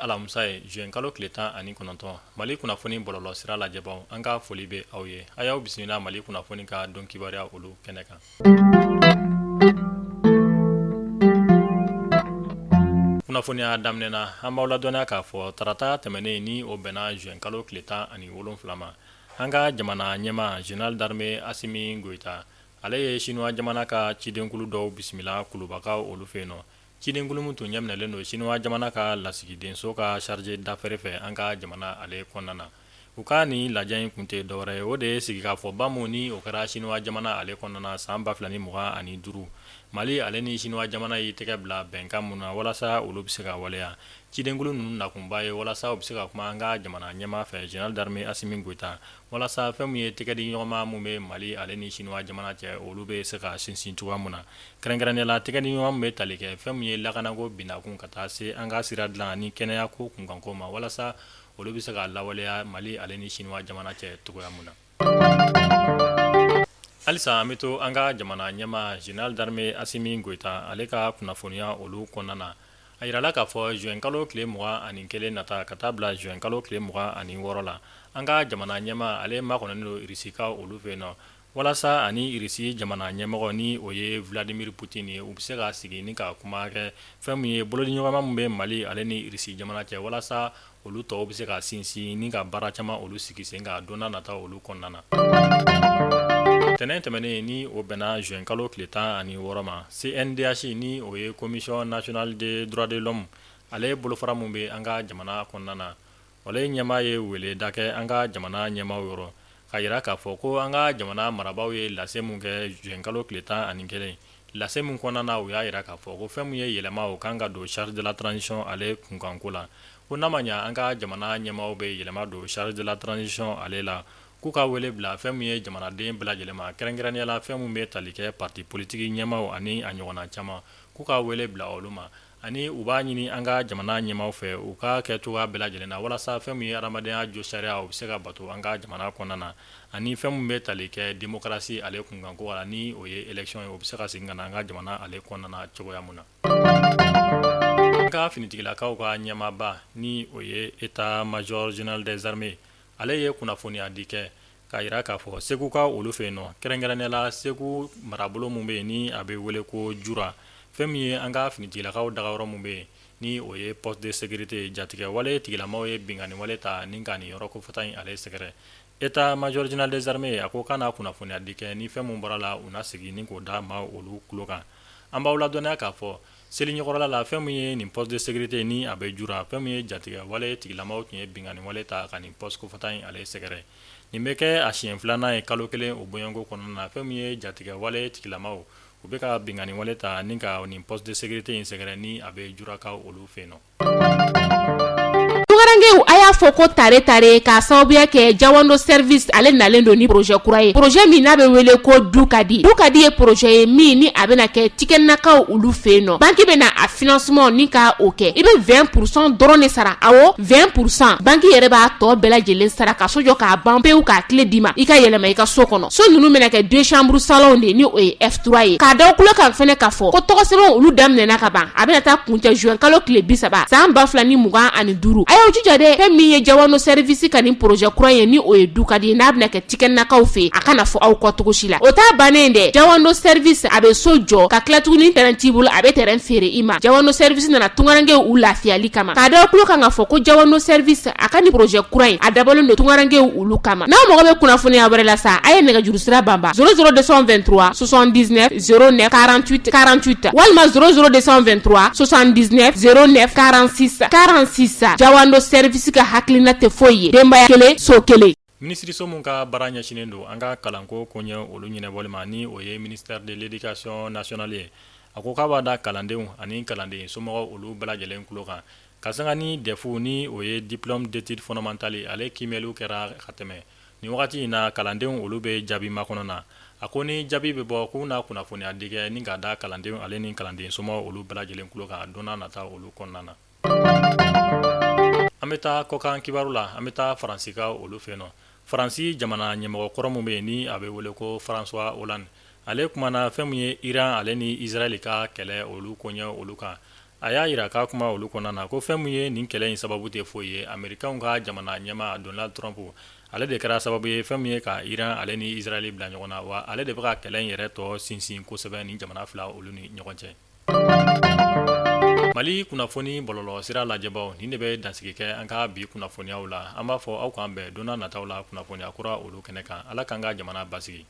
alamusa ye juin kalo tile 19 Mali kunnafoni bɔlɔlɔ sira lajɛbaw an ka foli bɛ aw ye a y'aw bisimila Mali kunnafoni ka dɔn kibaruya olu kɛnɛ kan. Kunnafoniya daminɛna an b'aw ladɔnniya k'a fɔ tarata tɛmɛnen ni o bɛnna juin kalo tile 17 ma an ka jamana ɲɛma Général d'armée Assimi Goïta ale ye Chinois jamana ka cidenkulu dɔw bisimila kulubakaw olu fɛ yen nɔ. Cidenkulu min tun ɲɛminɛlen don Chinois jamana ka lasigidenso ka chargé d'affaires fɛ an ka jamana ale kɔnɔna na. U ka ni lajɛ in kun tɛ dɔwɛrɛ ye o de ye sigikafɔba mun ni o kɛra Chinois jamana ale kɔnɔna san 2025 Mali ale ni Chinois jamana yi tɛgɛ bila bɛnkan mun na walasa olu bɛ se ka waleya. Cidenkulu ninnu nakunba ye walasa u bɛ se ka kuma an ka jamana ɲɛma fɛ Général d'armée Assimi Goïta walasa fɛn mun ye tɛgɛdi ɲɔgɔnma mun bɛ Mali ale ni Chinois jamana cɛ olu bɛ se ka sinsin cogoya mun na. Kɛrɛnkɛrɛnnenya la tɛgɛdi ɲɔgɔn bɛ tali kɛ fɛn mun ye lakanako binakun ka taa se an ka sira dilan ni kɛnɛya ko kunkanko ma walasa olu bɛ se ka lawaleya Mali ale ni Chinois jamana cɛ cogoya mun na. Halisa an bɛ to an ka jamana ɲɛma Général d'armée Assimi Goïta ale ka kunnafoniya olu kɔnɔna na. A yirala k'a fɔ juin kalo tile 21 nata ka taa bila juin kalo tile 26 la an ka jamana ɲɛma ale makɔnɔnen don Irisi ka olu fɛ yen nɔ walasa ani Irisi jamana ɲɛmɔgɔ ni o ye Vladimir Poutine ye u bɛ se ka sigi ni ka kuma kɛ fɛn mun ye bolodiɲɔgɔnma mun bɛ Mali ale ni Irisi jamana cɛ walasa olu tɔw bɛ se ka sinsin ni ka baara caman olu sigi sen kan don n'a nataw olu kɔnɔna na. Tɛnɛn tɛmɛnen ni o bɛnna juin kalo tile 16 ma CNDH ni o ye Commission nationale des droits de l'homme ale bolofara mun bɛ an ka jamana kɔnɔna na ale ɲɛma ye weleda kɛ an ka jamana ɲɛmaw yɔrɔ ka yira k'a fɔ ko an ka jamana marabaaw ye lase mun kɛ juin kalo tile 11 lase mun kɔnɔna na u y'a yira k'a fɔ ko fɛn mun ye yɛlɛma o kan ka don charge de la transition ale kunkanko la ko n'a ma ɲa an ka jamana ɲɛmaw bɛ yɛlɛma don charge de la transition ale la k'u ka wele bila fɛn mun ye jamanaden bɛɛ lajɛlen ma kɛrɛnkɛrɛnnenya la fɛn mun bɛ tali kɛ parti politique ɲɛmaw ani a ɲɔgɔnna caman k'u ka wele bila olu ma ani u b'a ɲini an ka jamana ɲɛmaw fɛ u ka kɛ cogoya bɛɛ lajɛlen na walasa fɛn mun ye adamadenya jo sariya u bɛ se ka bato an ka jamana kɔnɔna na ani fɛn mun bɛ tali kɛ démocratie ale kunkanko la ni o ye élection ye o bɛ se ka segin ka na an ka jamana ale kɔnɔna na cogoya mun na. An ka finitigilakaw ka ɲɛmaaba ni o ye état major général des armées ale ye kunnafoniya di kɛ k'a yira k'a fɔ Segu ka olu fɛ yen nɔ kɛrɛnkɛrɛnnenya la Segu marabolo mun bɛ yen ni a bɛ wele ko Jura fɛn min ye an ka finitigilakaw dagayɔrɔ mun bɛ yen ni o ye poste de sécurité jatigɛ wale tigilamaw ye binkani wale ta ni ka nin yɔrɔ kofɔta in ale sɛgɛrɛ état major général des armées a ko k'a na kunnafoniya di kɛ ni fɛn mun bɔra la u na sigi ni k'o d'a ma olu tulo kan an b'aw ladɔnniya k'a fɔ seli ɲɛkɔrɔla la fɛn min ye nin poste de sécurité ni a bɛ Jura fɛn min ye jatigɛ wale tigilamaw tun ye binkani wale ta ka nin poste kofɔta in ale sɛgɛrɛ nin bɛ kɛ a siɲɛ filanan ye kalo kelen o bɔɲɔgɔnko kɔnɔna na fɛn min ye jatigɛ wale tigilamaw u bɛ ka binkani wale ta ni ka nin poste de sécurité in sɛgɛrɛ ni a bɛ Jurakaw olu fɛ yen nɔ. Tunkarankew a y'a fɔ ko tare k'a sababuya kɛ Jawando service ale nalen don ni projet kura ye projet min n'a bɛ wele ko du ka di ye projet ye min ni a bɛna kɛ tikɛnakaw olu fɛ yen nɔ banki bɛna a financement ni ka o kɛ i bɛ 20% dɔrɔn de sara awɔ 20% banki yɛrɛ b'a tɔ bɛɛ lajɛlen sara ka sojɔ k'a ban pewu k'a tile d'i ma i ka yɛlɛma i ka so kɔnɔ so ninnu bɛna kɛ 2 chambre salon de ni o ye F3 ye k'a da kulo kan fɛnɛ k'a fɔ ko tɔgɔsɛbɛn olu daminɛna ka ban a bɛna taa kuncɛ juin kalo tile 30 san 2025 a y'aw jija dɛ fɛn min ye Jawando service ka nin projet kura ye ni o ye du ka di n'a bɛna kɛ tikɛnakaw fɛ a kana fɔ aw kɔ cogo si la o t'a bannen dɛ Jawando service a bɛ so jɔ ka tila tuguni terrain t'i bolo a bɛ terrain feere i ma Jawando service nana tunkarankew u lafiyali kama k'a da kulo kan ka fɔ ko Jawando service a ka nin projet kura in a dabɔlen don tunkarankew olu kama n'aw mago bɛ kunnafoniya wɛrɛ la sa a ye nɛgɛjuru sira banba 00223 79 09 48 48 walima 00223 79 09 46 46 Jawando service ka hakilina tɛ foyi ye denbaya kelen so kelen. Minisiriso mun ka baara ɲɛsinnen don an ka kalanko koɲɛ olu ɲɛnɛbɔli ma ni o ye ministère de l'éducation nationale ye a ko k'a b'a da kalandenw ani kalanden somɔgɔw olu bɛɛ lajɛlen tulo kan ka sanga ni DEF ni o ye diplôme d'études fondamentales ale kiimɛliw kɛra ka tɛmɛ nin wagati in na kalandenw olu bɛ jaabi makɔnɔ na a ko ni jaabi bɛ bɔ k'u na kunnafoniya di kɛ ni ka da kalandenw ale ni kalanden somɔgɔw olu bɛɛ lajɛlen tulo kan don n'a nata olu kɔnɔna na. An bɛ taa kɔkan kibaru la an bɛ taa Faransi ka olu fɛ yen nɔ Faransi jamana ɲɛmɔgɔ kɔrɔ mun bɛ yen ni a bɛ wele ko François Hollande ale kumana fɛn mun ye Iran ale ni Israël ka kɛlɛ olu koɲɛ olu kan a y'a yira k'a kuma olu kɔnɔna na ko fɛn min ye nin kɛlɛ in sababu tɛ foyi ye Amerikanw ka jamana ɲɛmaa Donald Trump ale de kɛra sababu ye fɛn min ye ka Iran ale ni Israel bila ɲɔgɔn na wa ale de bɛ ka kɛlɛ in yɛrɛ tɔ sinsin kosɛbɛ ni jamana fila olu ni ɲɔgɔn cɛ. Mali kunnafoni bɔlɔlɔ sira lajɛbaw nin de bɛ dansigi kɛ an ka bi kunnafoniyaw la an b'a fɔ aw k'an bɛn donna nataw la kunnafoniya kura olu kɛnɛ kan Ala k'an ka jamana basigi.